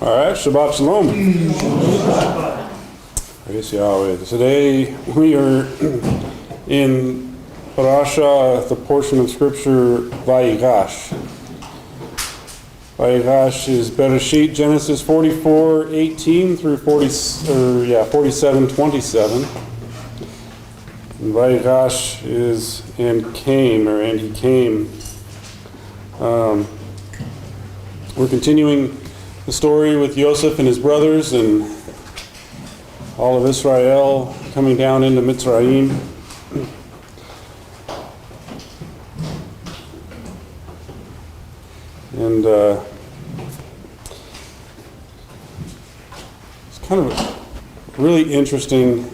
All right, Shabbat Shalom. Praise Yahweh. Today we are in Parasha, the portion of Scripture, Yigash. Yigash is Bereshit, Genesis 44:18 through 47:27. And Yigash is and he came. We're continuing the story with Yosef and his brothers and all of Israel coming down into Mitzrayim. And it's kind of really interesting,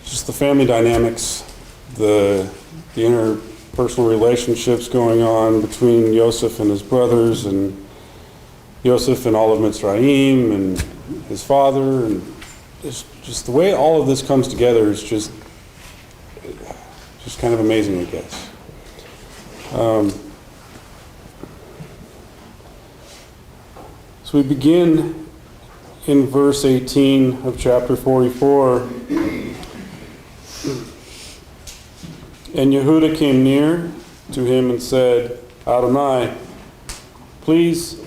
just the family dynamics, the interpersonal relationships going on between Yosef and his brothers, and Yosef and all of Mitzrayim and his father, and it's just the way all of this comes together is just kind of amazing, I guess. So we begin in verse 18 of chapter 44. And Yehuda came near to him and said, Adonai, please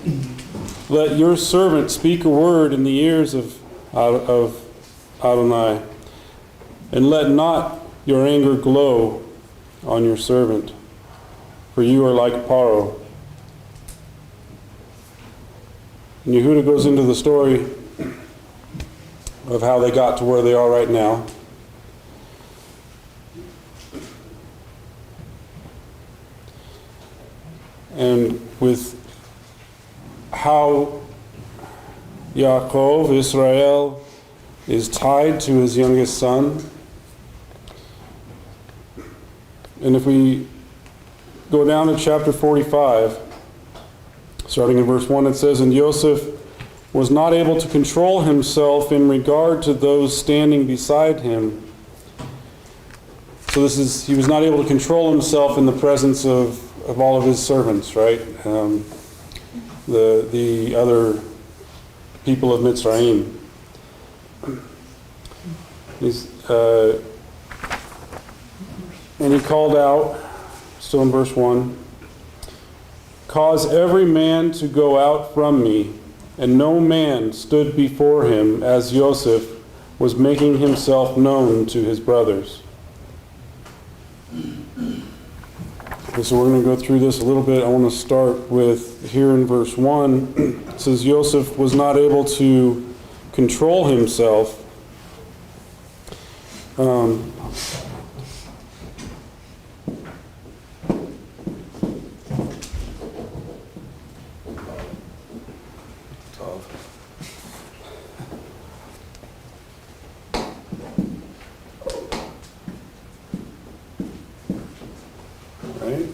let your servant speak a word in the ears of Adonai, and let not your anger glow on your servant, for you are like Paro. And Yehuda goes into the story of how they got to where they are right now. And with how Yaakov, Israel, is tied to his youngest son. And if we go down to chapter 45, starting in verse 1, it says, And Yosef was not able to control himself in regard to those standing beside him. So he was not able to control himself in the presence of all of his servants, right? The other people of Mitzrayim. And he called out, still in verse 1, Cause every man to go out from me. And no man stood before him as Yosef was making himself known to his brothers. So we're going to go through this a little bit. I want to start with here in verse 1. It says, Yosef was not able to control himself. Right?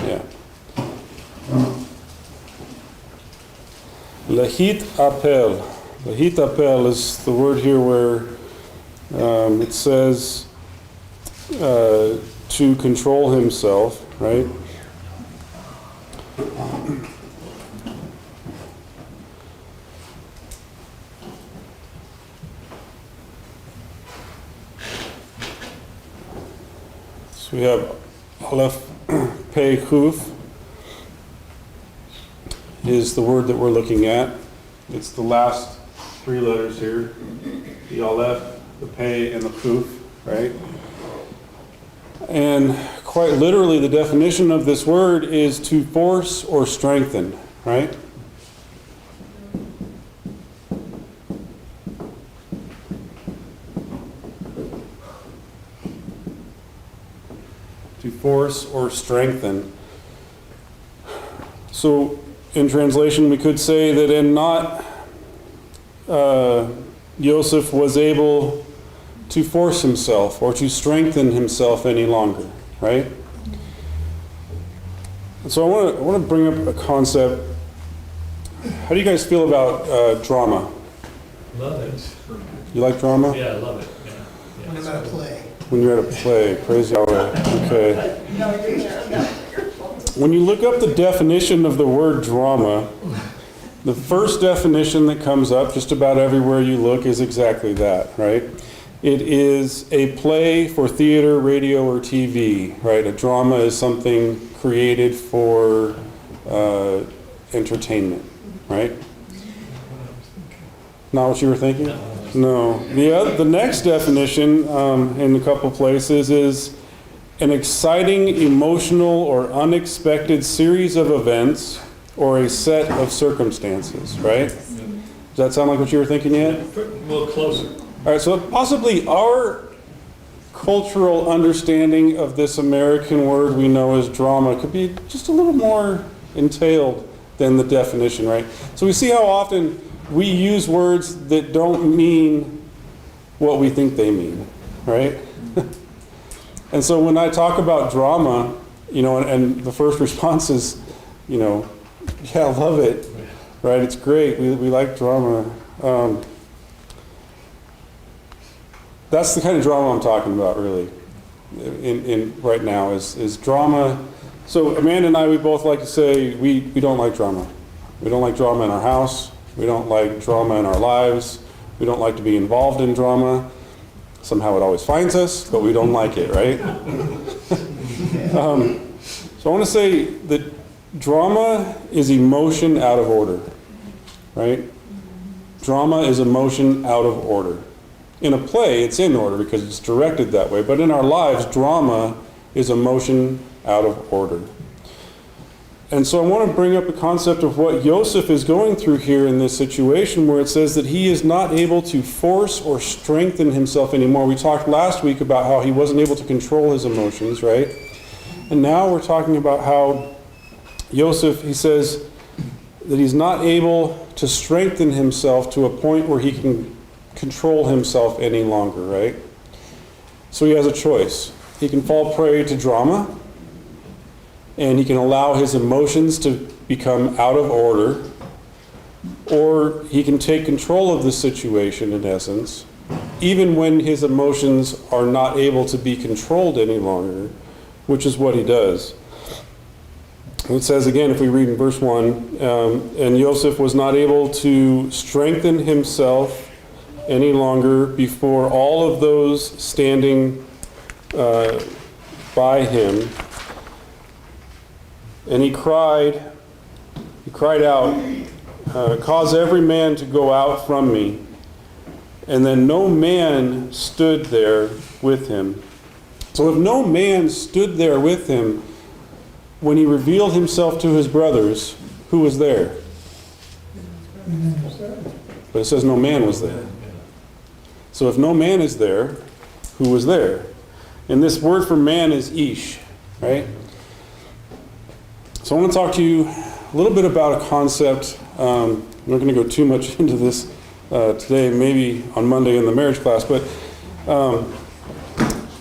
Yeah. Lahit apel. Lahit apel is the word here where it says to control himself, right? So we have Aleph Pei Chuf is the word that we're looking at. It's the last three letters here. The Aleph, the Pei, and the Chuf, right? And quite literally, the definition of this word is to force or strengthen, right? To force or strengthen. So, in translation, we could say that Yosef was able to force himself or to strengthen himself any longer, right? And so I want to bring up a concept. How do you guys feel about drama? Love it. You like drama? Yeah, I love it. Yeah. When I'm at a play. When you're at a play, praise Yahweh. Okay. when you look up the definition of the word drama, the first definition that comes up just about everywhere you look is exactly that, right? It is a play for theater, radio, or TV, right? A drama is something created for entertainment, right? Not what you were thinking? No. The next definition in a couple places is an exciting, emotional, or unexpected series of events or a set of circumstances, right? Does that sound like what you were thinking yet? A little closer. All right, so possibly our cultural understanding of this American word we know as drama could be just a little more entailed than the definition, right? So we see how often we use words that don't mean what we think they mean, right? And so when I talk about drama, and the first response is, yeah, I love it, right? It's great. We like drama. That's the kind of drama I'm talking about, really, in right now is drama. So Amanda and I, we both like to say we don't like drama. We don't like drama in our house. We don't like drama in our lives. We don't like to be involved in drama. Somehow it always finds us, but we don't like it, right? So I want to say that drama is emotion out of order, right? Drama is emotion out of order. In a play, it's in order because it's directed that way, but in our lives, drama is emotion out of order. And so I want to bring up the concept of what Joseph is going through here in this situation where it says that he is not able to force or strengthen himself anymore. We talked last week about how he wasn't able to control his emotions, right? And now we're talking about how Joseph, he says that he's not able to strengthen himself to a point where he can control himself any longer, right? So he has a choice. He can fall prey to drama, and he can allow his emotions to become out of order, or he can take control of the situation, in essence, even when his emotions are not able to be controlled any longer, which is what he does. It says again, if we read in verse 1, and Joseph was not able to strengthen himself any longer before all of those standing by him, and he cried out, cause every man to go out from me. And then no man stood there with him. So if no man stood there with him when he revealed himself to his brothers, who was there? But it says no man was there. So if no man is there, who was there? And this word for man is ish, right? So I want to talk to you a little bit about a concept. I'm not going to go too much into this today, maybe on Monday in the marriage class, but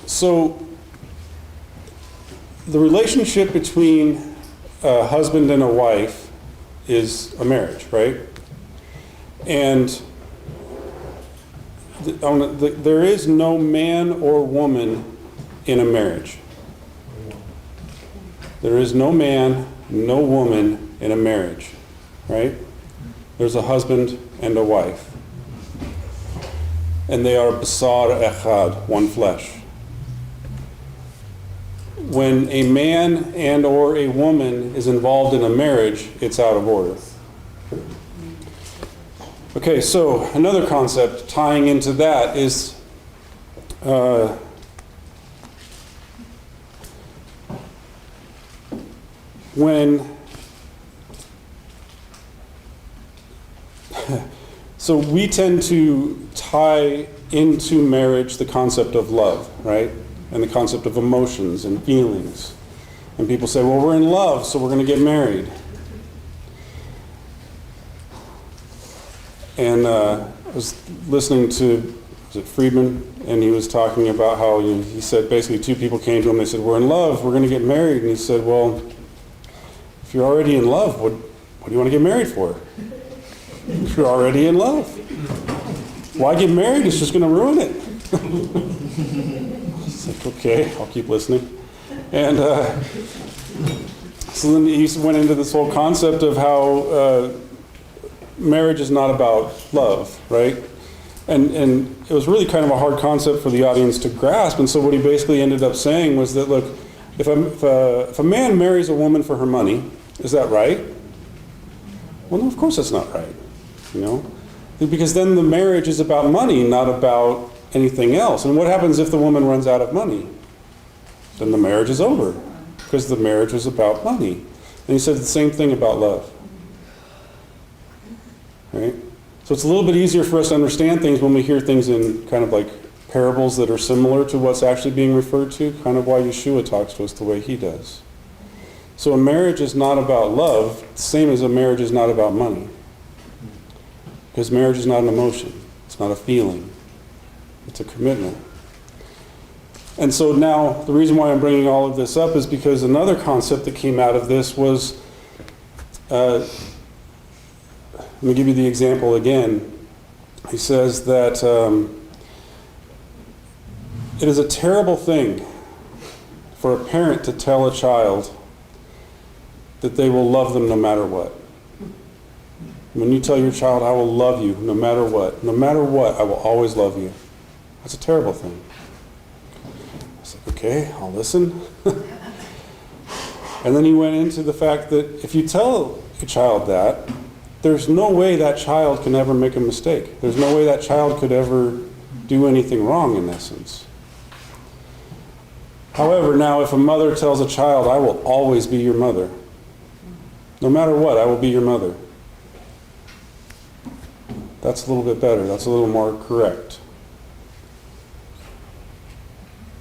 so the relationship between a husband and a wife is a marriage, right? And there is no man or woman in a marriage. There is no man, no woman in a marriage, right? There's a husband and a wife. And they are basar echad, one flesh. When a man and or a woman is involved in a marriage, it's out of order. Okay, so another concept tying into that is so we tend to tie into marriage the concept of love, right? And the concept of emotions and feelings. And people say, well, we're in love, so we're going to get married. And I was listening to, was it Friedman? And he was talking about how he said basically two people came to him, they said, we're in love, we're going to get married. And he said, well, if you're already in love, what do you want to get married for? If you're already in love. Why get married? It's just going to ruin it. It's like, okay, I'll keep listening. And So then he went into this whole concept of how marriage is not about love, right? And it was really kind of a hard concept for the audience to grasp. And so what he basically ended up saying was that, look, if a man marries a woman for her money, is that right? Well, no, of course that's not right, you know? Because then the marriage is about money, not about anything else. And what happens if the woman runs out of money? Then the marriage is over, because the marriage was about money. And he said the same thing about love. Right? So it's a little bit easier for us to understand things when we hear things in kind of like parables that are similar to what's actually being referred to, kind of why Yeshua talks to us the way he does. So a marriage is not about love, the same as a marriage is not about money. Because marriage is not an emotion. It's not a feeling. It's a commitment. And so now, the reason why I'm bringing all of this up is because another concept that came out of this was, let me give you the example again. He says that it is a terrible thing for a parent to tell a child that they will love them no matter what. When you tell your child, I will love you no matter what, I will always love you. That's a terrible thing. I was like, okay, I'll listen. And then he went into the fact that if you tell a child that, there's no way that child can ever make a mistake. There's no way that child could ever do anything wrong in essence. However, now if a mother tells a child, I will always be your mother, no matter what, I will be your mother. That's a little bit better. That's a little more correct.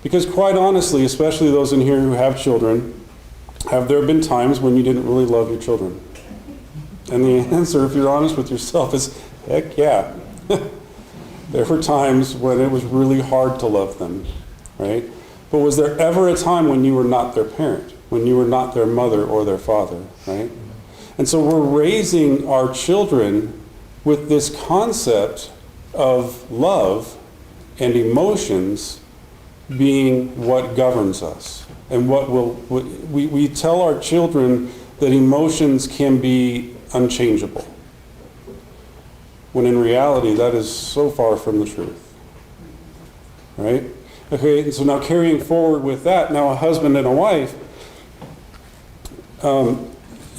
Because quite honestly, especially those in here who have children, have there been times when you didn't really love your children? And the answer, if you're honest with yourself, is heck yeah. There were times when it was really hard to love them, right? But was there ever a time when you were not their parent, when you were not their mother or their father, right? And so we're raising our children with this concept of love and emotions being what governs us. And we tell our children that emotions can be unchangeable, when in reality that is so far from the truth. Right? Okay, so now carrying forward with that, now a husband and a wife,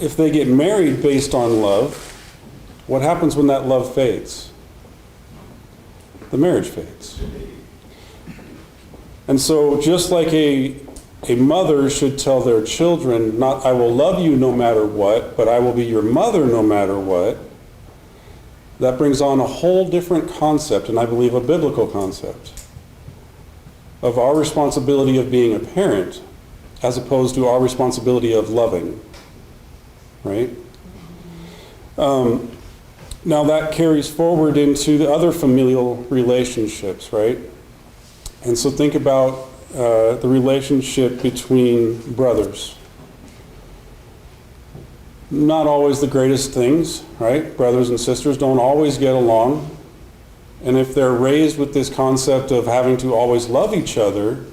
if they get married based on love, what happens when that love fades? The marriage fades. And so just like a mother should tell their children, not I will love you no matter what, but I will be your mother no matter what, that brings on a whole different concept, and I believe a biblical concept, of our responsibility of being a parent as opposed to our responsibility of loving. Right? Now that carries forward into the other familial relationships, right? And so think about the relationship between brothers. Not always the greatest things, right? Brothers and sisters don't always get along. And if they're raised with this concept of having to always love each other,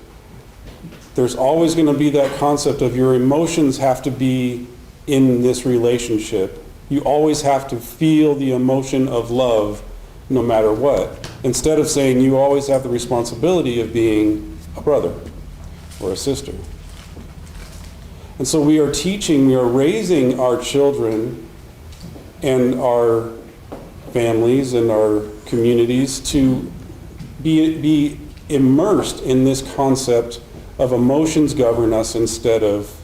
there's always going to be that concept of your emotions have to be in this relationship. You always have to feel the emotion of love no matter what. Instead of saying you always have the responsibility of being a brother or a sister. And so we are raising our children and our families and our communities to be immersed in this concept of emotions govern us instead of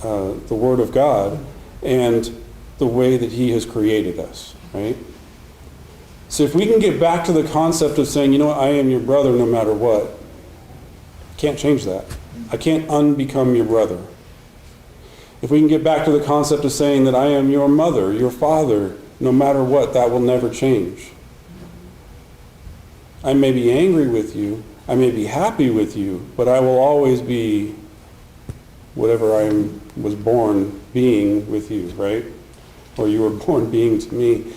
the Word of God and the way that He has created us, right? So if we can get back to the concept of saying, you know what, I am your brother no matter what, can't change that. I can't unbecome your brother. If we can get back to the concept of saying that I am your mother, your father, no matter what, that will never change. I may be angry with you, I may be happy with you, but I will always be whatever I was born being with you, right? Or you were born being to me.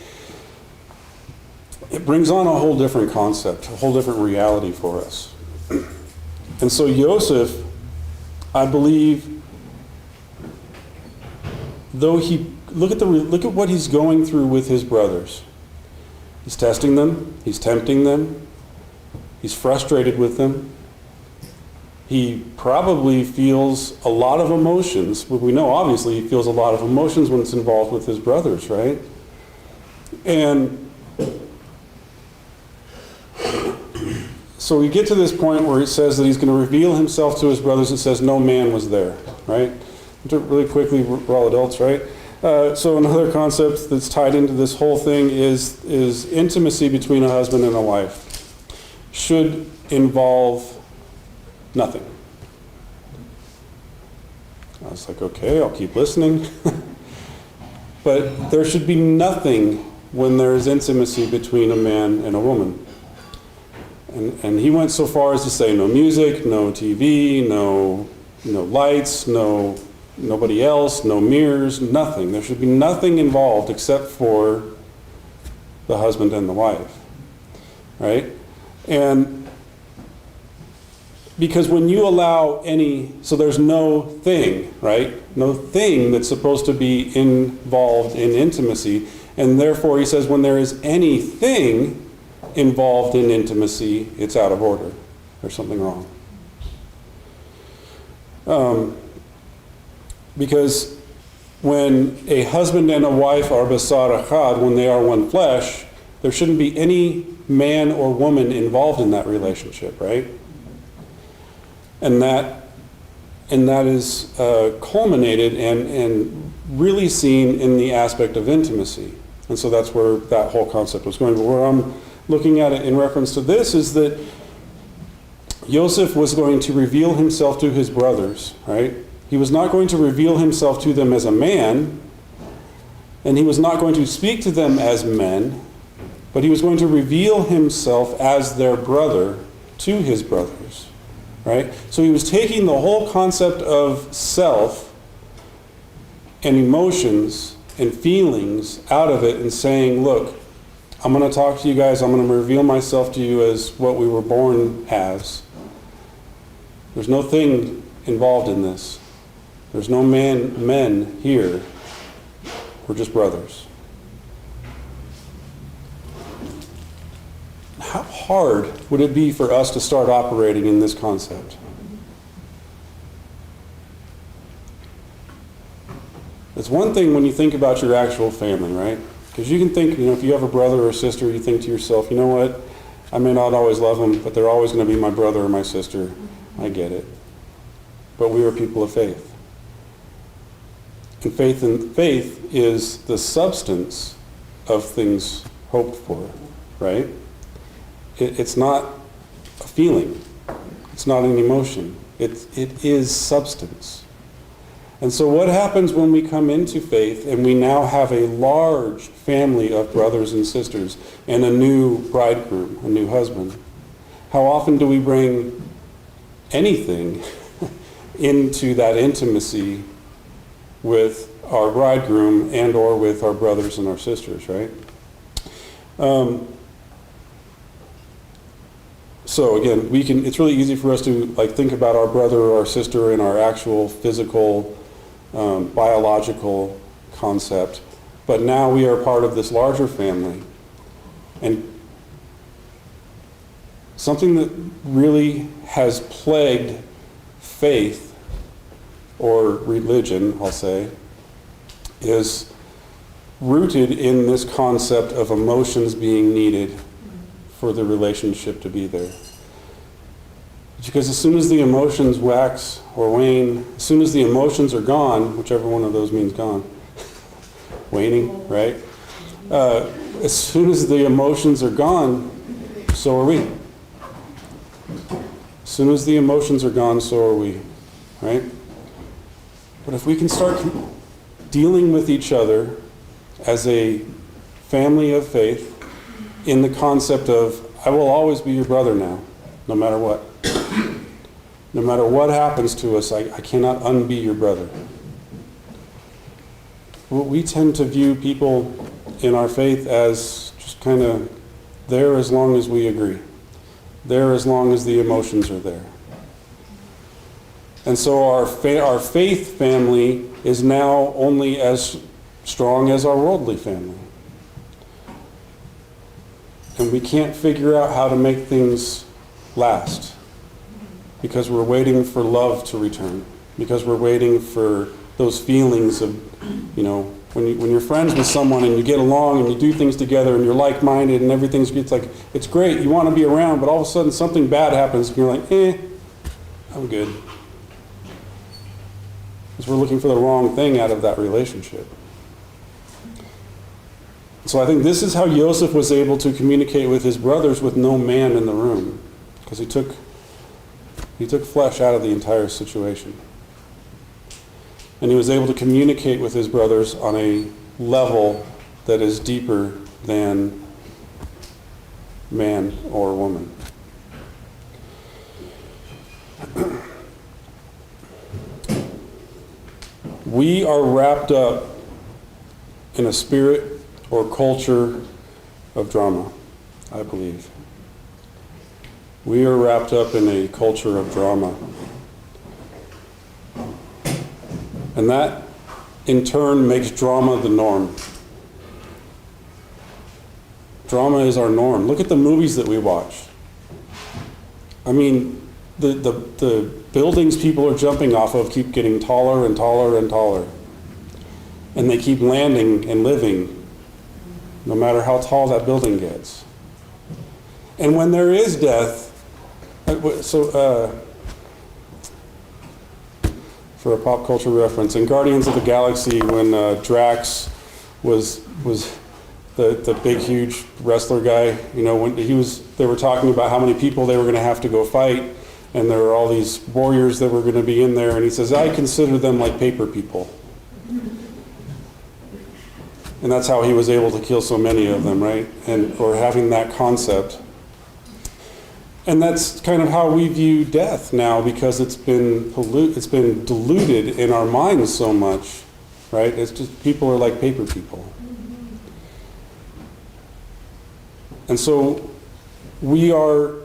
It brings on a whole different concept, a whole different reality for us. And so Joseph, I believe, though look at what he's going through with his brothers. He's testing them, he's tempting them, he's frustrated with them. He probably feels a lot of emotions. We know obviously he feels a lot of emotions when it's involved with his brothers, right? And so we get to this point where it says that he's going to reveal himself to his brothers. It says no man was there, right? Really quickly, we're all adults, right? So another concept that's tied into this whole thing is intimacy between a husband and a wife should involve nothing. I was like, okay, I'll keep listening. But there should be nothing when there is intimacy between a man and a woman. And he went so far as to say no music, no TV, no lights, nobody else, no mirrors, nothing. There should be nothing involved except for the husband and the wife, right? And because when you allow so there's no thing, right? No thing that's supposed to be involved in intimacy. And therefore, he says when there is anything involved in intimacy, it's out of order. There's something wrong. Because when a husband and a wife are basar echad, when they are one flesh, there shouldn't be any man or woman involved in that relationship, right? And that is culminated and really seen in the aspect of intimacy. And so that's where that whole concept was going. But where I'm looking at it in reference to this is that Joseph was going to reveal himself to his brothers, right? He was not going to reveal himself to them as a man, and he was not going to speak to them as men, but he was going to reveal himself as their brother to his brothers, right? So he was taking the whole concept of self and emotions and feelings out of it and saying, look, I'm going to talk to you guys, I'm going to reveal myself to you as what we were born as. There's no thing involved in this. There's no men here. We're just brothers. How hard would it be for us to start operating in this concept? It's one thing when you think about your actual family, right? Because you can think, if you have a brother or a sister, you think to yourself, you know what? I may not always love them, but they're always going to be my brother or my sister. I get it. But we are people of faith. And faith is the substance of things hoped for, right? It's not a feeling. It's not an emotion. It is substance. And so what happens when we come into faith and we now have a large family of brothers and sisters and a new bridegroom, a new husband? How often do we bring anything into that intimacy with our bridegroom and or with our brothers and our sisters, right? So again, it's really easy for us to think about our brother or our sister in our actual physical, biological concept, but now we are part of this larger family. And something that really has plagued faith, or religion, I'll say, is rooted in this concept of emotions being needed for the relationship to be there. Because as soon as the emotions wax or wane, as soon as the emotions are gone, whichever one of those means gone, waning, right? As soon as the emotions are gone, so are we. As soon as the emotions are gone, so are we, right? But if we can start dealing with each other as a family of faith in the concept of, I will always be your brother now, no matter what. No matter what happens to us, I cannot unbe your brother. Well, we tend to view people in our faith as just kind of there as long as we agree. There as long as the emotions are there. And so our faith family is now only as strong as our worldly family. And we can't figure out how to make things last because we're waiting for love to return, because we're waiting for those feelings of, when you're friends with someone and you get along and you do things together and you're like-minded and everything's, it's great, you want to be around, but all of a sudden something bad happens and you're like, I'm good. Because we're looking for the wrong thing out of that relationship. So I think this is how Joseph was able to communicate with his brothers with no man in the room, because he took flesh out of the entire situation. And he was able to communicate with his brothers on a level that is deeper than man or woman. We are wrapped up in a spirit or culture of drama, I believe. We are wrapped up in a culture of drama. And that, in turn, makes drama the norm. Drama is our norm. Look at the movies that we watch. I mean, the buildings people are jumping off of keep getting taller and taller and taller. And they keep landing and living, no matter how tall that building gets. And when there is death, for a pop culture reference, in Guardians of the Galaxy, when Drax was the big, huge wrestler guy, when they were talking about how many people they were going to have to go fight, and there were all these warriors that were going to be in there, and he says, I consider them like paper people. And that's how he was able to kill so many of them, right? Or having that concept. And that's kind of how we view death now, because it's been diluted in our minds so much, right? It's just people are like paper people. And so we are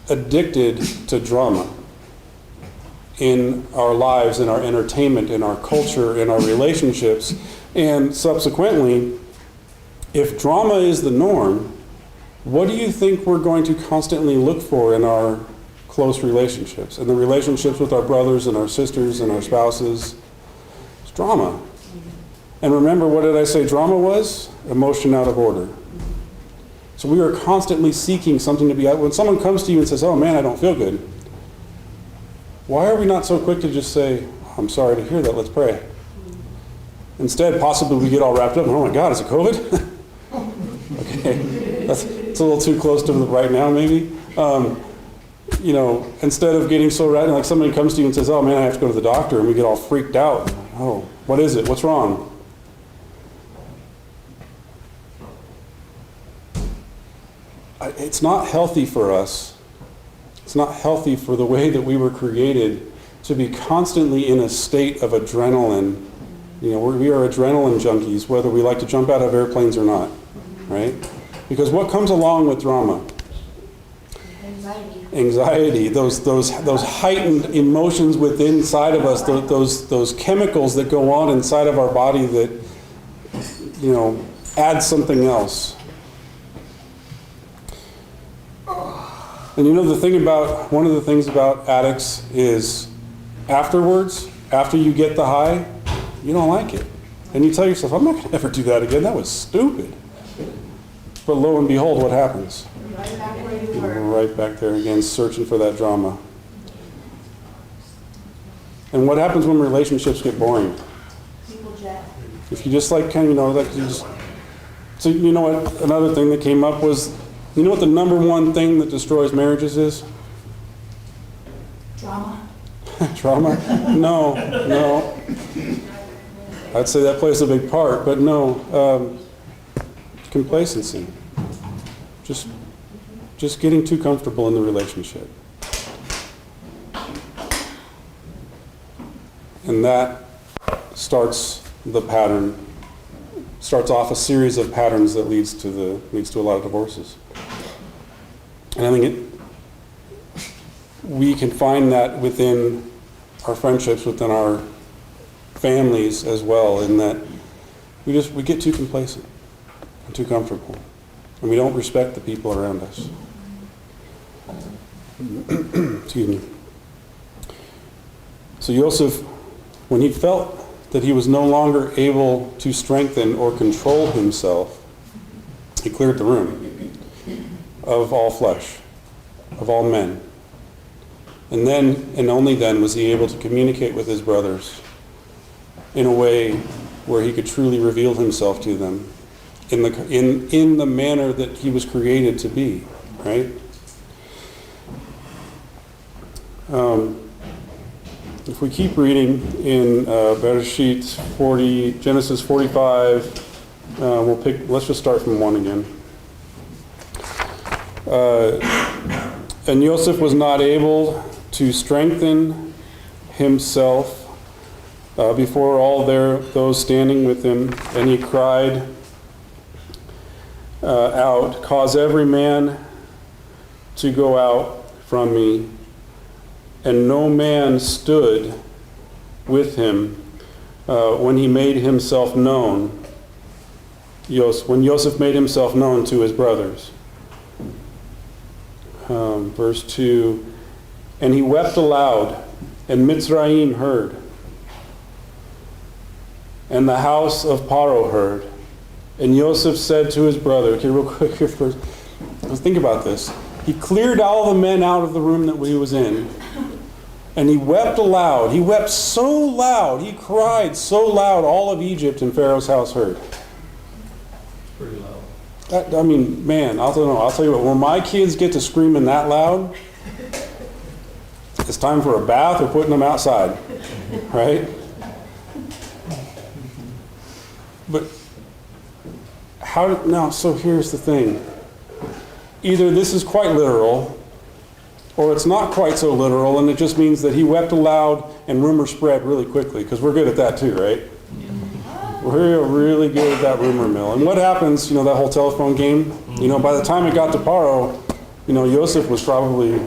addicted to drama in our lives, in our entertainment, in our culture, in our relationships. And subsequently, if drama is the norm, what do you think we're going to constantly look for in our close relationships, in the relationships with our brothers and our sisters and our spouses? It's drama. And remember, what did I say drama was? Emotion out of order. So we are constantly seeking something to be out. When someone comes to you and says, oh man, I don't feel good, why are we not so quick to just say, I'm sorry to hear that, let's pray? Instead, possibly we get all wrapped up and, oh my God, is it COVID? Okay, it's a little too close to the right now, maybe. Instead of getting so wrapped, like somebody comes to you and says, oh man, I have to go to the doctor, and we get all freaked out. Oh, what is it? What's wrong? It's not healthy for us. It's not healthy for the way that we were created to be constantly in a state of adrenaline. We are adrenaline junkies, whether we like to jump out of airplanes or not, right? Because what comes along with drama? Anxiety. Those heightened emotions within inside of us, those chemicals that go on inside of our body that, add something else. And one of the things about addicts is afterwards, after you get the high, you don't like it. And you tell yourself, I'm not going to ever do that again. That was stupid. But lo and behold, what happens? Right back where you were. We're right back there again, searching for that drama. And what happens when relationships get boring? People jet. If you just So you know what? Another thing that came up was, you know what the number one thing that destroys marriages is? Drama. Trauma? No. I'd say that plays a big part, but no. Complacency. Just getting too comfortable in the relationship. And that starts off a series of patterns that leads to a lot of divorces. And I think we can find that within our friendships within our families as well, in that we get too complacent and too comfortable, and we don't respect the people around us. Excuse me. So Joseph, when he felt that he was no longer able to strengthen or control himself, he cleared the room of all flesh, of all men. And then, and only then, was he able to communicate with his brothers in a way where he could truly reveal himself to them in the manner that he was created to be, right? If we keep reading in Genesis 45, let's just start from 1 again. And Joseph was not able to strengthen himself before all those standing with him, and he cried out, "Cause every man to go out from me." And no man stood with him when he made himself known. When Joseph made himself known to his brothers. Verse 2, and he wept aloud, and Mitzrayim heard, and the house of Paro heard. And Joseph said to his brother, okay, real quick here first, let's think about this. He cleared all the men out of the room that he was in, and he wept aloud. He wept so loud, he cried so loud, all of Egypt and Pharaoh's house heard. Pretty loud. I mean, man, I'll tell you what, when my kids get to screaming that loud, it's time for a bath or putting them outside, right? But so here's the thing. Either this is quite literal, or it's not quite so literal, and it just means that he wept aloud and rumor spread really quickly, because we're good at that too, right? We're really good at that rumor mill. And what happens, that whole telephone game, by the time it got to Paro, Joseph was probably,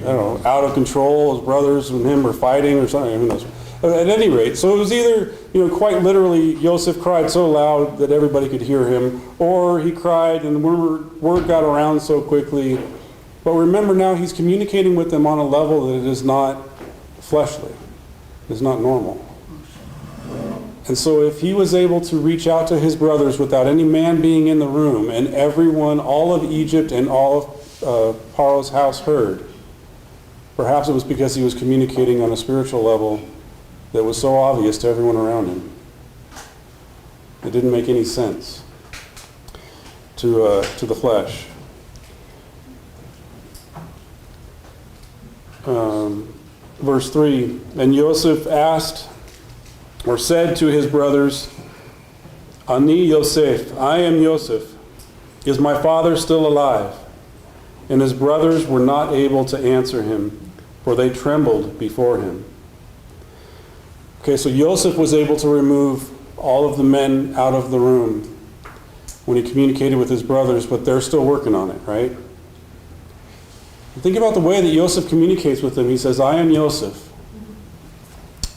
out of control. His brothers and him were fighting or something, who knows. At any rate, so it was either, quite literally, Joseph cried so loud that everybody could hear him, or he cried and the word got around so quickly. But remember now, he's communicating with them on a level that it is not fleshly. It is not normal. And so if he was able to reach out to his brothers without any man being in the room, and everyone, all of Egypt and all of Paro's house heard, perhaps it was because he was communicating on a spiritual level that was so obvious to everyone around him. It didn't make any sense to the flesh. Verse 3, and Joseph said to his brothers, Ani Yosef, I am Joseph. Is my father still alive? And his brothers were not able to answer him, for they trembled before him. Okay, so Joseph was able to remove all of the men out of the room when he communicated with his brothers, but they're still working on it, right? Think about the way that Joseph communicates with them. He says, I am Joseph.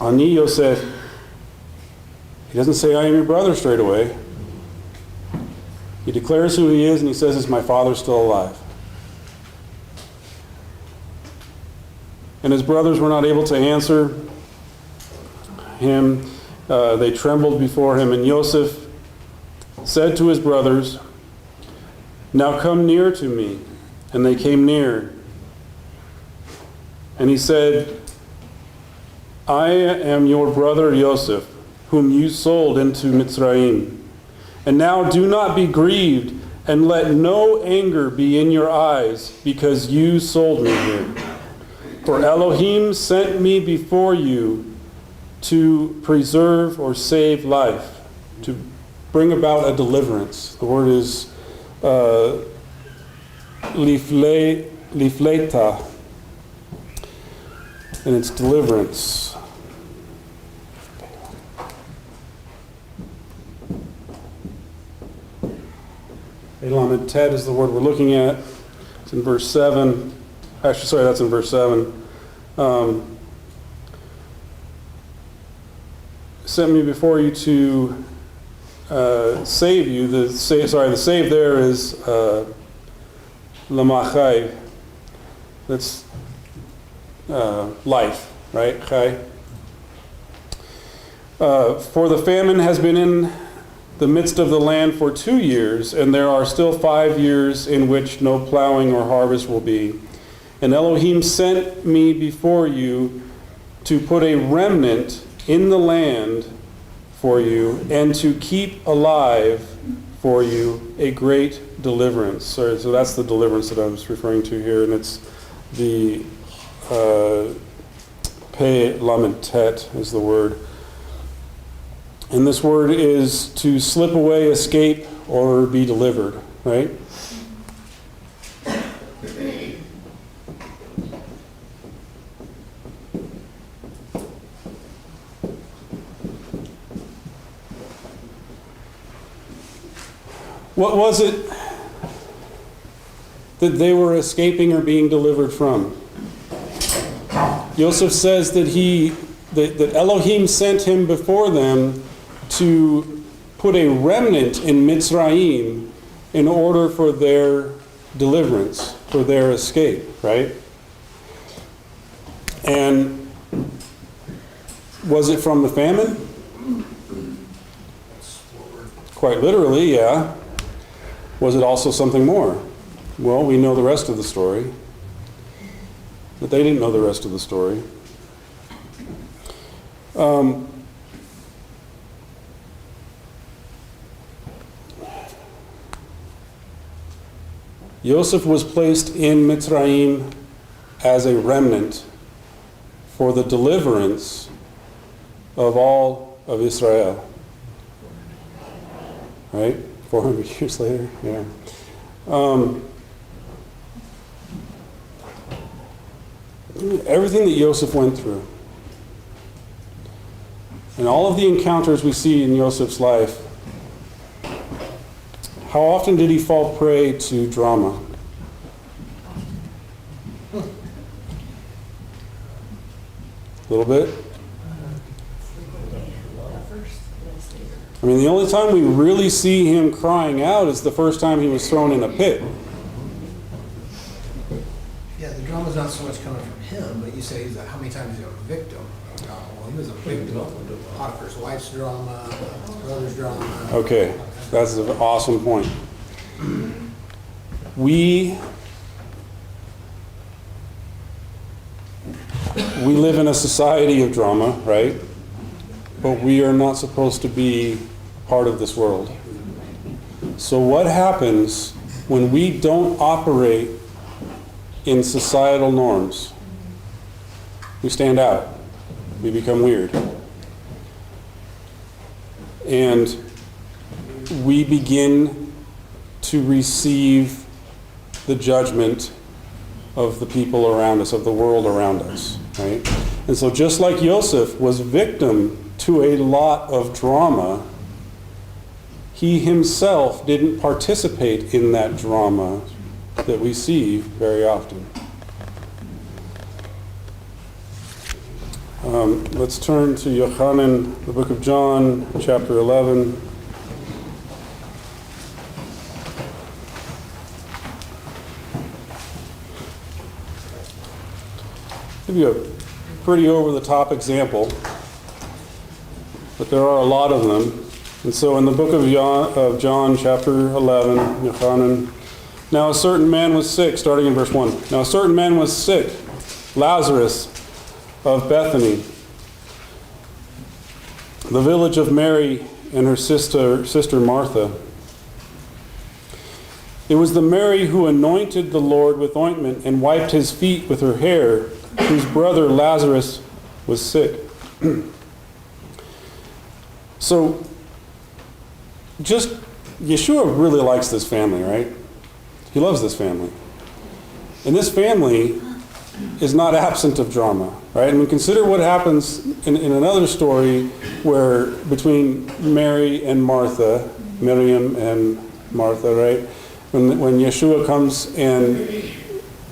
Ani Yosef. He doesn't say, I am your brother straight away. He declares who he is, and he says, is my father still alive? And his brothers were not able to answer him. They trembled before him. And Joseph said to his brothers, now come near to me. And they came near. And he said, I am your brother Joseph, whom you sold into Mitzrayim. And now do not be grieved, and let no anger be in your eyes, because you sold me here. For Elohim sent me before you to preserve or save life, to bring about a deliverance. The word is lifleta, and it's deliverance. Elamed Ted is the word we're looking at. It's in verse 7. Actually, sorry, that's in verse 7. sent me before you to save you. The save there is lamachai. That's life, right? Chai. For the famine has been in the midst of the land for 2 years, and there are still 5 years in which no plowing or harvest will be. And Elohim sent me before you to put a remnant in the land for you, and to keep alive for you a great deliverance. So that's the deliverance that I was referring to here, and it's the Pe Lamed Tet is the word. And this word is to slip away, escape, or be delivered, right? What was it that they were escaping or being delivered from? Yosef says that Elohim sent him before them to put a remnant in Mitzrayim in order for their deliverance, for their escape, right? And was it from the famine? Quite literally, yeah. Was it also something more? Well, we know the rest of the story. But they didn't know the rest of the story. Yosef was placed in Mitzrayim as a remnant for the deliverance of all of Israel. Right? 400 years later, yeah. Everything that Yosef went through, and all of the encounters we see in Yosef's life, how often did he fall prey to drama? A little bit? I mean, the only time we really see him crying out is the first time he was thrown in a pit. Yeah, the drama's not so much coming from him, but you say he's how many times is he a victim of drama? Well, he was a victim of Potiphar's wife's drama, his brother's drama. Okay, that's an awesome point. We live in a society of drama, right? But we are not supposed to be part of this world. So what happens when we don't operate in societal norms? We stand out. We become weird. And we begin to receive the judgment of the people around us, of the world around us, right? And so just like Yosef was victim to a lot of drama, he himself didn't participate in that drama that we see very often. Let's turn to Yochanan, the book of John, chapter 11. Give you a pretty over-the-top example, but there are a lot of them. And so in the book of John, chapter 11, Yochanan, now a certain man was sick, starting in verse 1. Now a certain man was sick, Lazarus of Bethany, the village of Mary and her sister Martha. It was the Mary who anointed the Lord with ointment and wiped his feet with her hair, whose brother Lazarus was sick. So, just, Yeshua really likes this family, right? He loves this family. And this family is not absent of drama, right? And we consider what happens in another story where between Mary and Martha, Miriam and Martha, right? When Yeshua comes and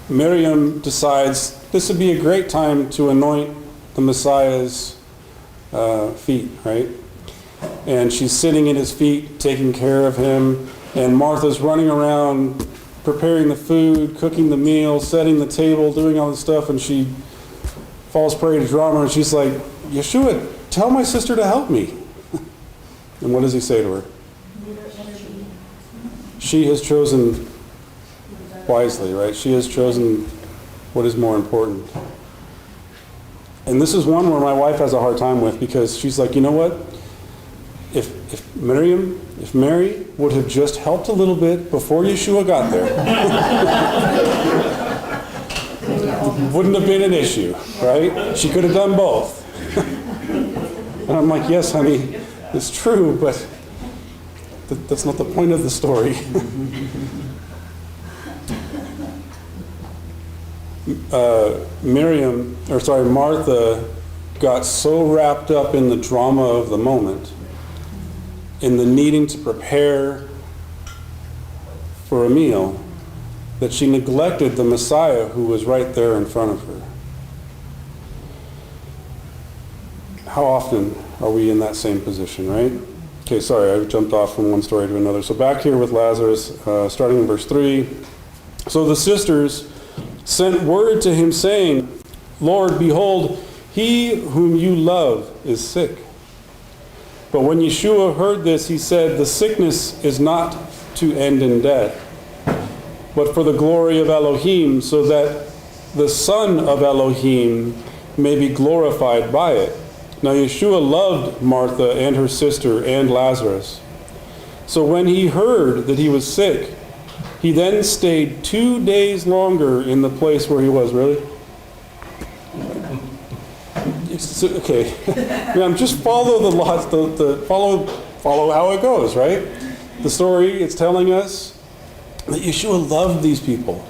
Miriam decides this would be a great time to anoint the Messiah's feet, right? And she's sitting at his feet, taking care of him, and Martha's running around, preparing the food, cooking the meal, setting the table, doing all this stuff, and she falls prey to drama, and she's like, Yeshua, tell my sister to help me. And what does he say to her? She has chosen wisely, right? She has chosen what is more important. And this is one where my wife has a hard time with, because she's like, you know what? If Mary would have just helped a little bit before Yeshua got there, wouldn't have been an issue, right? She could have done both. And I'm like, yes, honey, it's true, but that's not the point of the story. Martha got so wrapped up in the drama of the moment, in the needing to prepare for a meal, that she neglected the Messiah who was right there in front of her. How often are we in that same position, right? Okay, sorry, I jumped off from one story to another. So back here with Lazarus, starting in verse 3. So the sisters sent word to him saying, Lord, behold, he whom you love is sick. But when Yeshua heard this, he said, the sickness is not to end in death, but for the glory of Elohim, so that the Son of Elohim may be glorified by it. Now Yeshua loved Martha and her sister and Lazarus. So when he heard that he was sick, he then stayed 2 days longer in the place where he was. Really? Okay. Just follow the lots. Follow how it goes, right? The story, it's telling us that Yeshua loved these people.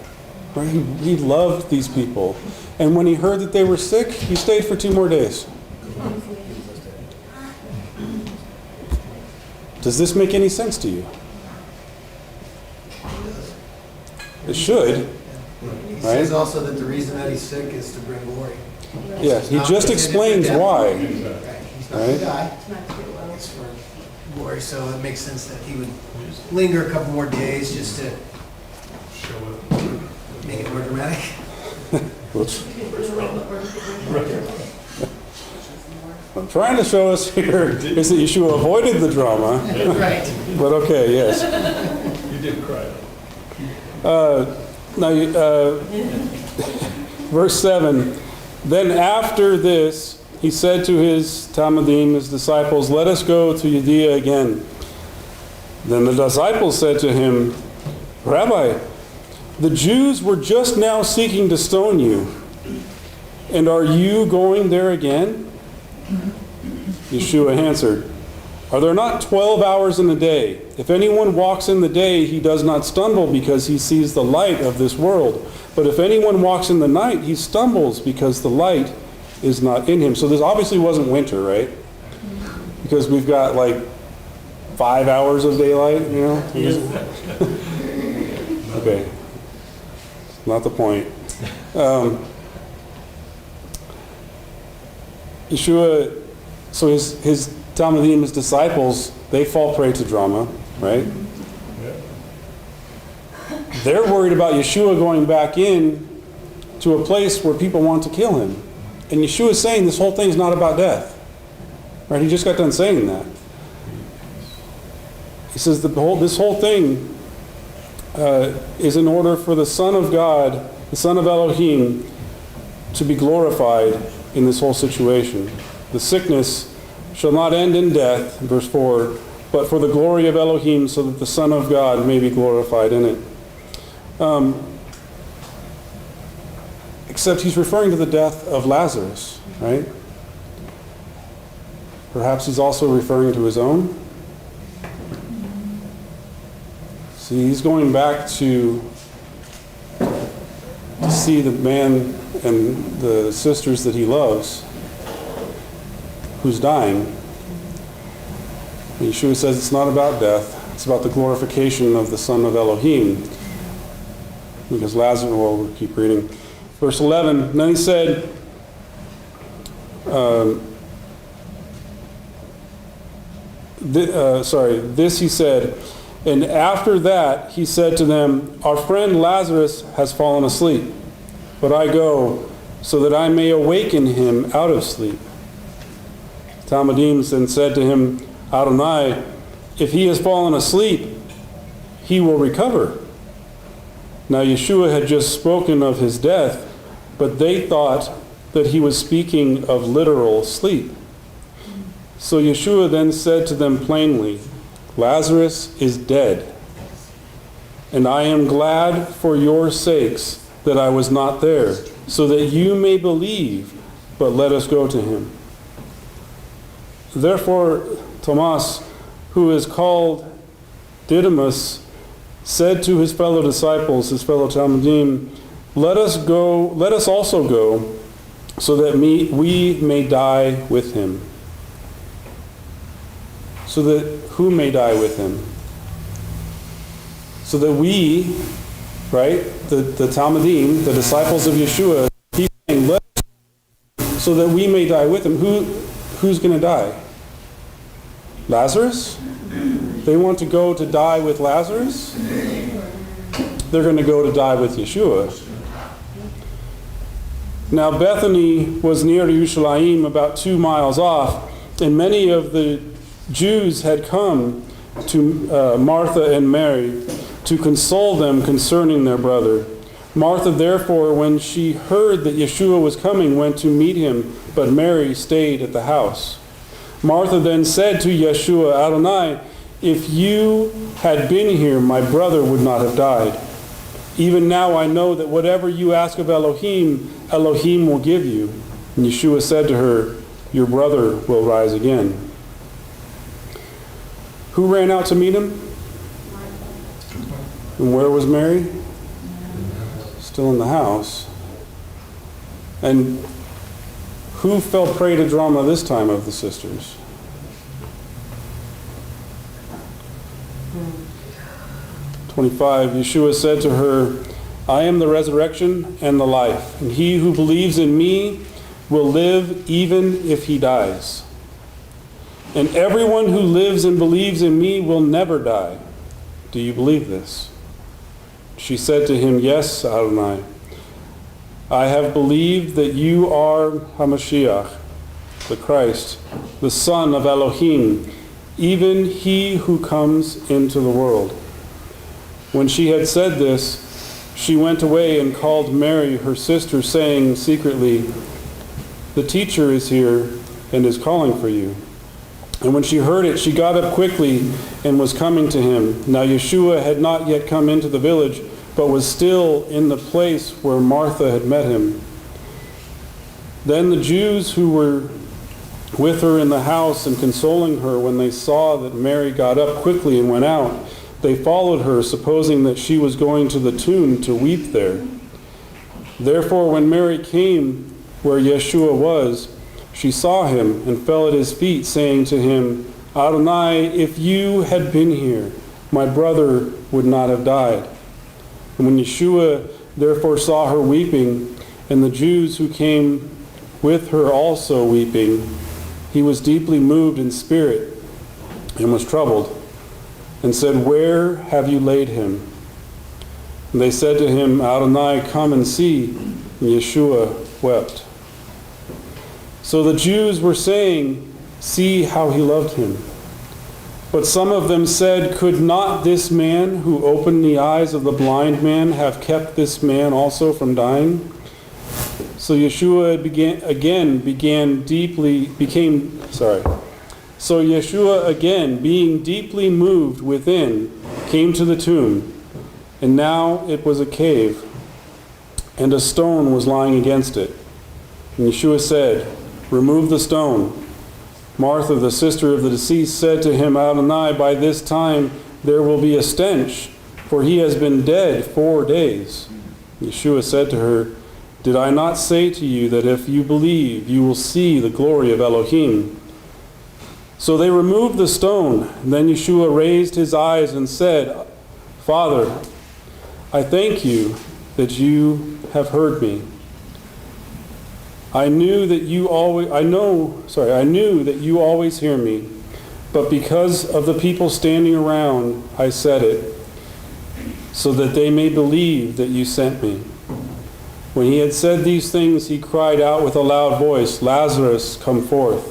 Right? He loved these people. And when he heard that they were sick, he stayed for 2 more days. Does this make any sense to you? It should. He says also that the reason that he's sick is to bring glory. Yeah, he just explains why. Right. He's not going to die. It's for glory, so it makes sense that he would linger a couple more days just to make it more dramatic. Whoops. I'm trying to show us here is that Yeshua avoided the drama. Right. But okay, yes. You did cry. Verse 7, then after this, he said to his Talmudim, his disciples, let us go to Judea again. Then the disciples said to him, Rabbi, the Jews were just now seeking to stone you, and are you going there again? Yeshua answered, are there not 12 hours in a day? If anyone walks in the day, he does not stumble because he sees the light of this world. But if anyone walks in the night, he stumbles because the light is not in him. So this obviously wasn't winter, right? Because we've got like 5 hours of daylight, you know? Okay. Not the point. Yeshua, so his Talmudim, his disciples, they fall prey to drama, right? They're worried about Yeshua going back in to a place where people want to kill him. And Yeshua is saying this whole thing is not about death. Right? He just got done saying that. He says this whole thing is in order for the Son of God, the Son of Elohim, to be glorified in this whole situation. The sickness shall not end in death, verse 4, but for the glory of Elohim, so that the Son of God may be glorified in it. Except he's referring to the death of Lazarus, right? Perhaps he's also referring to his own. See, he's going back to see the man and the sisters that he loves who's dying. And Yeshua says it's not about death. It's about the glorification of the Son of Elohim. Because Lazarus, well, we'll keep reading. Verse 11, then he said, This he said, and after that he said to them, our friend Lazarus has fallen asleep, but I go so that I may awaken him out of sleep. Talmudim then said to him, Adonai, if he has fallen asleep, he will recover. Now Yeshua had just spoken of his death, but they thought that he was speaking of literal sleep. So Yeshua then said to them plainly, Lazarus is dead, and I am glad for your sakes that I was not there, so that you may believe, but let us go to him. Therefore Thomas, who is called Didymus, said to his fellow disciples, his fellow Talmudim, let us also go, so that we may die with him. So that who may die with him? So that we, right, the Talmudim, the disciples of Yeshua, he's saying, let us, so that we may die with him. Who's going to die? Lazarus? They want to go to die with Lazarus? They're going to go to die with Yeshua. Now Bethany was near to Yerushalayim, about 2 miles off, and many of the Jews had come to Martha and Mary to console them concerning their brother. Martha therefore, when she heard that Yeshua was coming, went to meet him, but Mary stayed at the house. Martha then said to Yeshua, Adonai, if you had been here, my brother would not have died. Even now I know that whatever you ask of Elohim, Elohim will give you. And Yeshua said to her, your brother will rise again. Who ran out to meet him? And where was Mary? Still in the house. And who fell prey to drama this time of the sisters? "25, Yeshua said to her, I am the resurrection and the life, and he who believes in me will live even if he dies. And everyone who lives and believes in me will never die. Do you believe this?" She said to him, Yes, Adonai. I have believed that you are HaMashiach, the Christ, the Son of Elohim, even he who comes into the world. When she had said this, she went away and called Mary, her sister, saying secretly, The teacher is here and is calling for you. And when she heard it, she got up quickly and was coming to him. Now Yeshua had not yet come into the village, but was still in the place where Martha had met him. Then the Jews who were with her in the house and consoling her, when they saw that Mary got up quickly and went out, they followed her, supposing that she was going to the tomb to weep there. Therefore, when Mary came where Yeshua was, she saw him and fell at his feet, saying to him, Adonai, if you had been here, my brother would not have died. And when Yeshua therefore saw her weeping, and the Jews who came with her also weeping, he was deeply moved in spirit and was troubled, and said, Where have you laid him? And they said to him, Adonai, come and see. And Yeshua wept. So the Jews were saying, See how he loved him. But some of them said, Could not this man who opened the eyes of the blind man have kept this man also from dying? So Yeshua So Yeshua again, being deeply moved within, came to the tomb. And now it was a cave, and a stone was lying against it. And Yeshua said, Remove the stone. Martha, the sister of the deceased, said to him, Adonai, by this time there will be a stench, for he has been dead 4 days. Yeshua said to her, Did I not say to you that if you believe, you will see the glory of Elohim? So they removed the stone. Then Yeshua raised his eyes and said, Father, I thank you that you have heard me. I knew that you always hear me, but because of the people standing around, I said it, so that they may believe that you sent me." When he had said these things, he cried out with a loud voice, "Lazarus, come forth."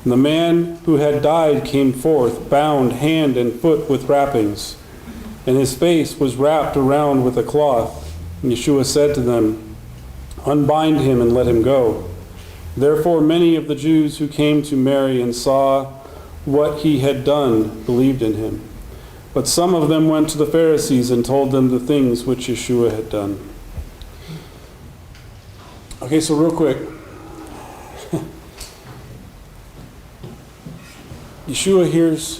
And the man who had died came forth, bound hand and foot with wrappings, and his face was wrapped around with a cloth. And Yeshua said to them, "Unbind him and let him go." Therefore many of the Jews who came to Mary and saw what he had done believed in him. But some of them went to the Pharisees and told them the things which Yeshua had done. Okay, so real quick. Yeshua hears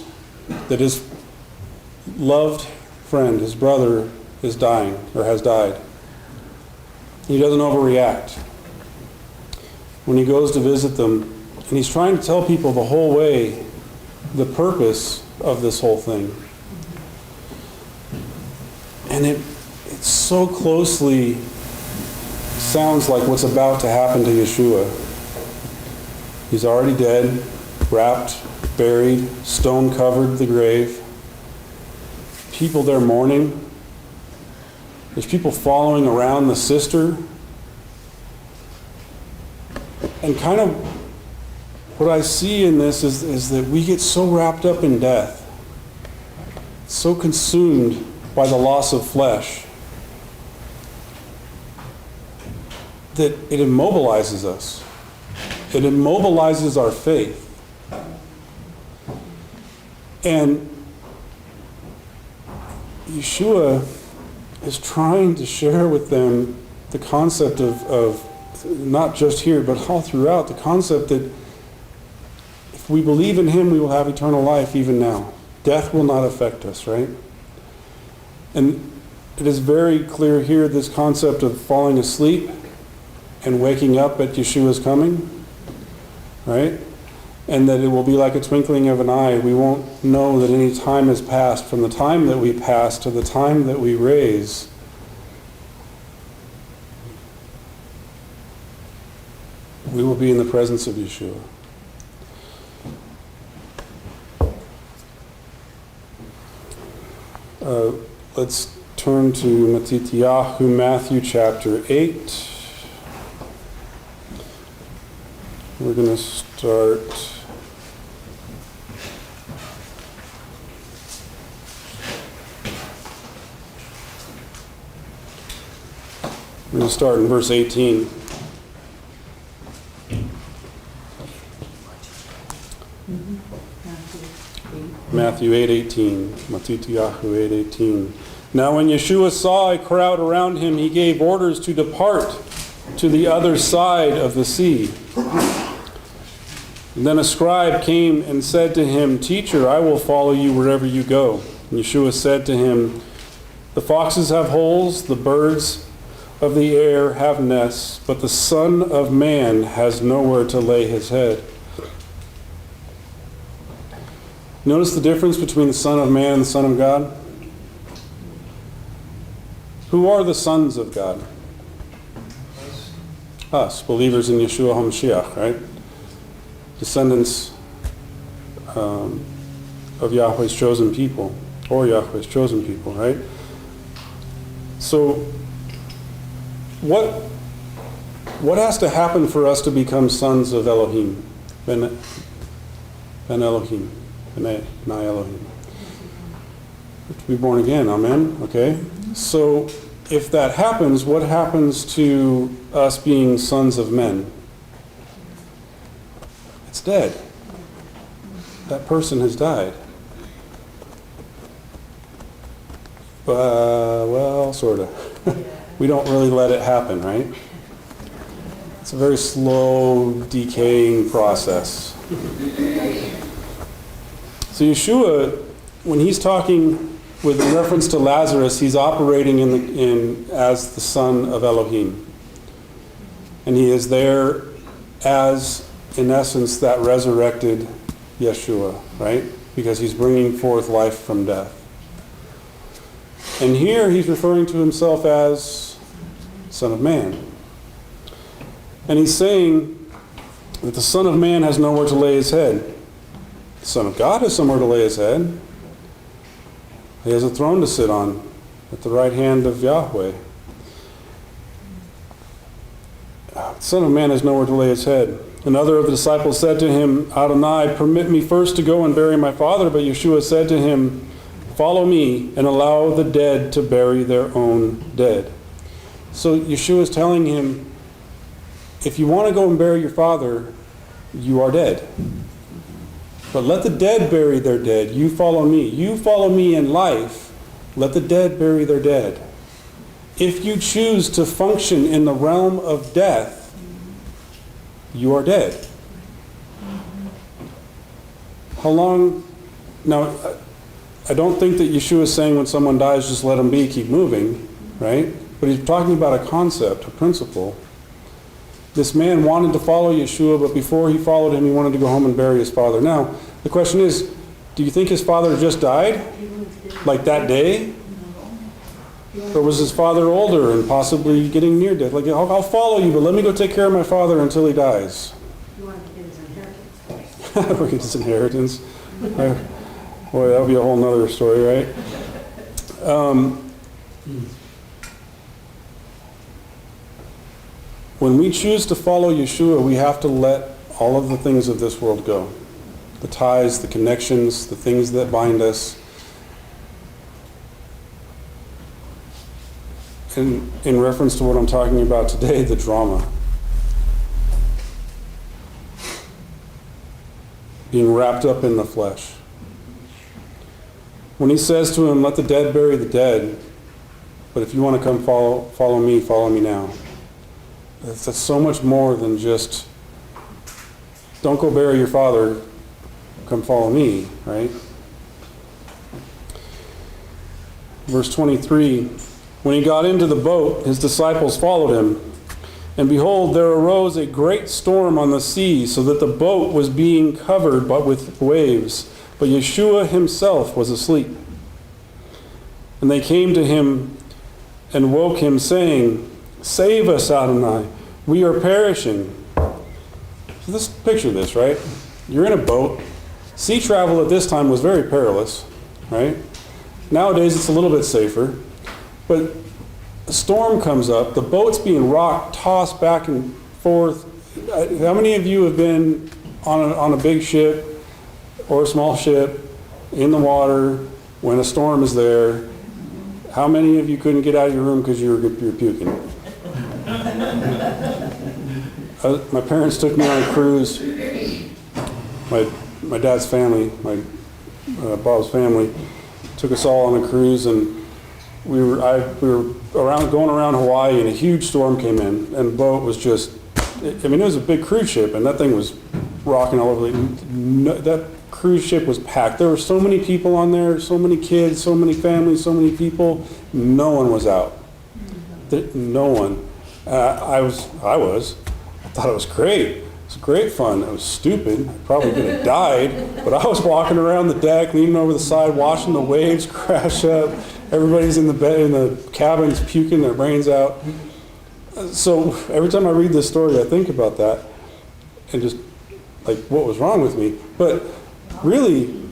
that his loved friend, his brother, is dying or has died. He doesn't overreact when he goes to visit them, and he's trying to tell people the whole way the purpose of this whole thing. And it so closely sounds like what's about to happen to Yeshua. He's already dead, wrapped, buried, stone covered the grave. People there mourning. There's people following around the sister. And kind of what I see in this is that we get so wrapped up in death, so consumed by the loss of flesh, that it immobilizes us. It immobilizes our faith. And Yeshua is trying to share with them the concept of not just here, but all throughout, the concept that if we believe in him, we will have eternal life even now. Death will not affect us, right? And it is very clear here, this concept of falling asleep and waking up at Yeshua's coming, right? And that it will be like a twinkling of an eye. We won't know that any time has passed from the time that we pass to the time that we raise. We will be in the presence of Yeshua. Let's turn to Matityahu, Matthew chapter 8. We're going to start in verse 18. Matthew 8:18. Matityahu 8:18. Now when Yeshua saw a crowd around him, he gave orders to depart to the other side of the sea. And then a scribe came and said to him, "Teacher, I will follow you wherever you go." And Yeshua said to him, "The foxes have holes, the birds of the air have nests, but the Son of Man has nowhere to lay his head." Notice the difference between the Son of Man and the Son of God? Who are the sons of God? Us, believers in Yeshua HaMashiach, right? Descendants of Yahweh's chosen people, or Yahweh's chosen people, right? So, what has to happen for us to become sons of Elohim? Ben Elohim. B'nai Elohim. We have to be born again, amen? Okay? So, if that happens, what happens to us being sons of men? It's dead. That person has died. Well, sort of. We don't really let it happen, right? It's a very slow, decaying process. So Yeshua, when he's talking with reference to Lazarus, he's operating as the son of Elohim. And he is there as, in essence, that resurrected Yeshua, right? Because he's bringing forth life from death. And here he's referring to himself as Son of Man. And he's saying that the Son of Man has nowhere to lay his head. The Son of God has somewhere to lay his head. He has a throne to sit on at the right hand of Yahweh. The Son of Man has nowhere to lay his head. Another of the disciples said to him, Adonai, permit me first to go and bury my father. But Yeshua said to him, follow me and allow the dead to bury their own dead. So Yeshua is telling him, if you want to go and bury your father, you are dead. But let the dead bury their dead. You follow me. You follow me in life. Let the dead bury their dead. If you choose to function in the realm of death, you are dead. How long? Now, I don't think that Yeshua is saying when someone dies, just let them be, keep moving, right? But he's talking about a concept, a principle. This man wanted to follow Yeshua, but before he followed him, he wanted to go home and bury his father. Now, the question is, do you think his father just died? Like that day? Or was his father older and possibly getting near death? Like, I'll follow you, but let me go take care of my father until he dies. You wanted to get his inheritance. Or his inheritance. Boy, that would be a whole nother story, right? When we choose to follow Yeshua, we have to let all of the things of this world go. The ties, the connections, the things that bind us. In reference to what I'm talking about today, the drama. Being wrapped up in the flesh. When he says to him, let the dead bury the dead, but if you want to come follow me now. That's so much more than just, don't go bury your father, come follow me, right? Verse 23, when he got into the boat, his disciples followed him. And behold, there arose a great storm on the sea, so that the boat was being covered with waves. But Yeshua himself was asleep. And they came to him and woke him, saying, save us, Adonai, we are perishing. So picture this, right? You're in a boat. Sea travel at this time was very perilous, right? Nowadays it's a little bit safer. But a storm comes up, the boat's being rocked, tossed back and forth. How many of you have been on a big ship or a small ship in the water when a storm is there? How many of you couldn't get out of your room because you were puking? My parents took me on a cruise. My dad's family, Bob's family, took us all on a cruise, and we were going around Hawaii, and a huge storm came in, and the boat was just, it was a big cruise ship, and that thing was rocking all over. That cruise ship was packed. There were so many people on there, so many kids, so many families, so many people. No one was out. No one. I thought it was great. It was great fun. It was stupid. I probably could have died, but I was walking around the deck, leaning over the side, watching the waves crash up. Everybody's in the bed, in the cabins, puking their brains out. So every time I read this story, I think about that and just like what was wrong with me. But really,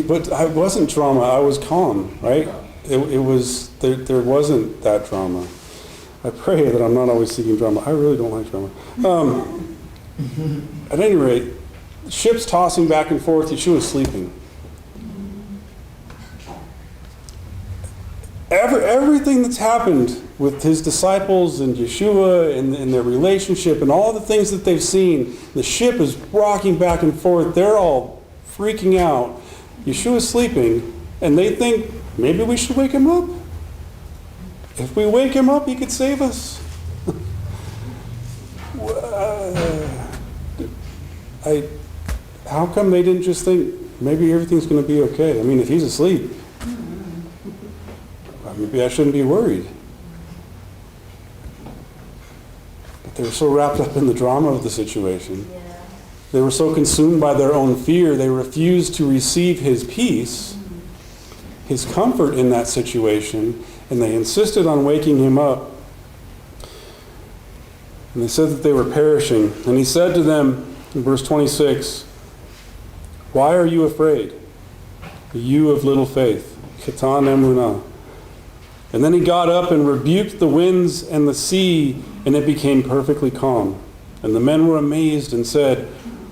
but I wasn't trauma. I was calm, right? It was there wasn't that drama. I pray that I'm not always seeking drama. I really don't like drama. At any rate, ship's tossing back and forth. Yeshua's sleeping. Everything that's happened with his disciples and Yeshua and their relationship and all the things that they've seen, the ship is rocking back and forth. They're all freaking out. Yeshua's sleeping, and they think, maybe we should wake him up. If we wake him up, he could save us. How come they didn't just think, maybe everything's going to be okay? I mean, if he's asleep, maybe I shouldn't be worried. But they were so wrapped up in the drama of the situation. Yeah. They were so consumed by their own fear, they refused to receive his peace, his comfort in that situation, and they insisted on waking him up. And they said that they were perishing. And he said to them, in verse 26, Why are you afraid? You of little faith. Katan emunah. And then he got up and rebuked the winds and the sea, and it became perfectly calm. And the men were amazed and said,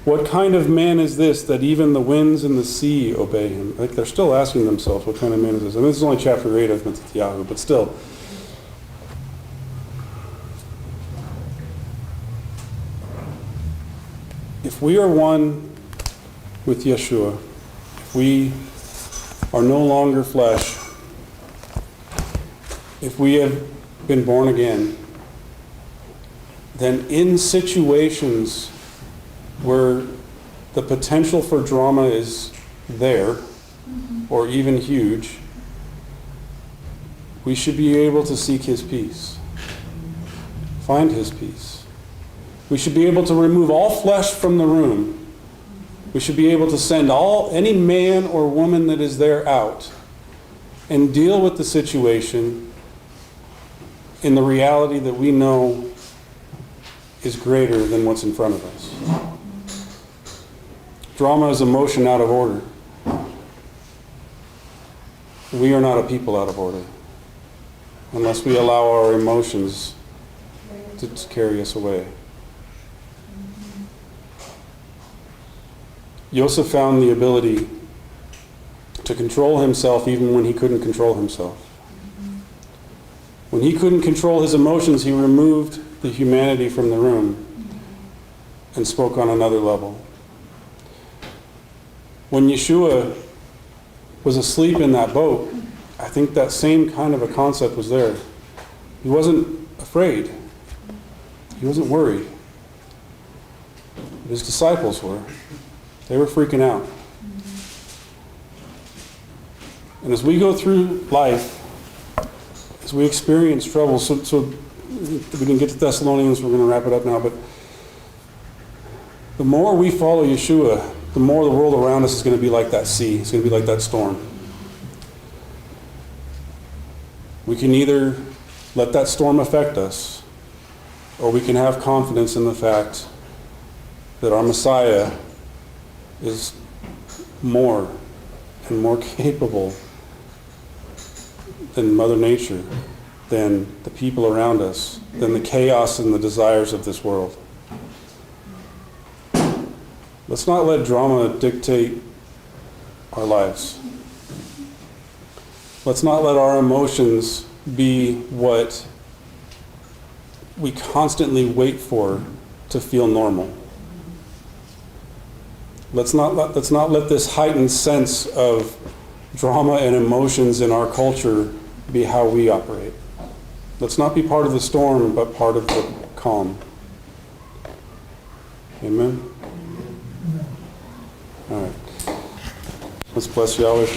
what kind of man is this that even the winds and the sea obey him? Like they're still asking themselves, what kind of man is this? I mean, this is only chapter 8 of Mattatyahu, but still. If we are one with Yeshua, if we are no longer flesh, if we have been born again, then in situations where the potential for drama is there, or even huge, we should be able to seek his peace, find his peace. We should be able to remove all flesh from the room. We should be able to send any man or woman that is there out and deal with the situation in the reality that we know is greater than what's in front of us. Drama is emotion out of order. We are not a people out of order unless we allow our emotions to carry us away. Yosef found the ability to control himself even when he couldn't control himself. When he couldn't control his emotions, he removed the humanity from the room and spoke on another level. When Yeshua was asleep in that boat, I think that same kind of a concept was there. He wasn't afraid. He wasn't worried. His disciples were. They were freaking out. And as we go through life, as we experience trouble, so we can get to Thessalonians, we're going to wrap it up now, but the more we follow Yeshua, the more the world around us is going to be like that sea. It's going to be like that storm. We can either let that storm affect us, or we can have confidence in the fact that our Messiah is more and more capable than Mother Nature, than the people around us, than the chaos and the desires of this world. Let's not let drama dictate our lives. Let's not let our emotions be what we constantly wait for to feel normal. Let's not let this heightened sense of drama and emotions in our culture be how we operate. Let's not be part of the storm, but part of the calm. Amen? All right. Let's bless Yahweh.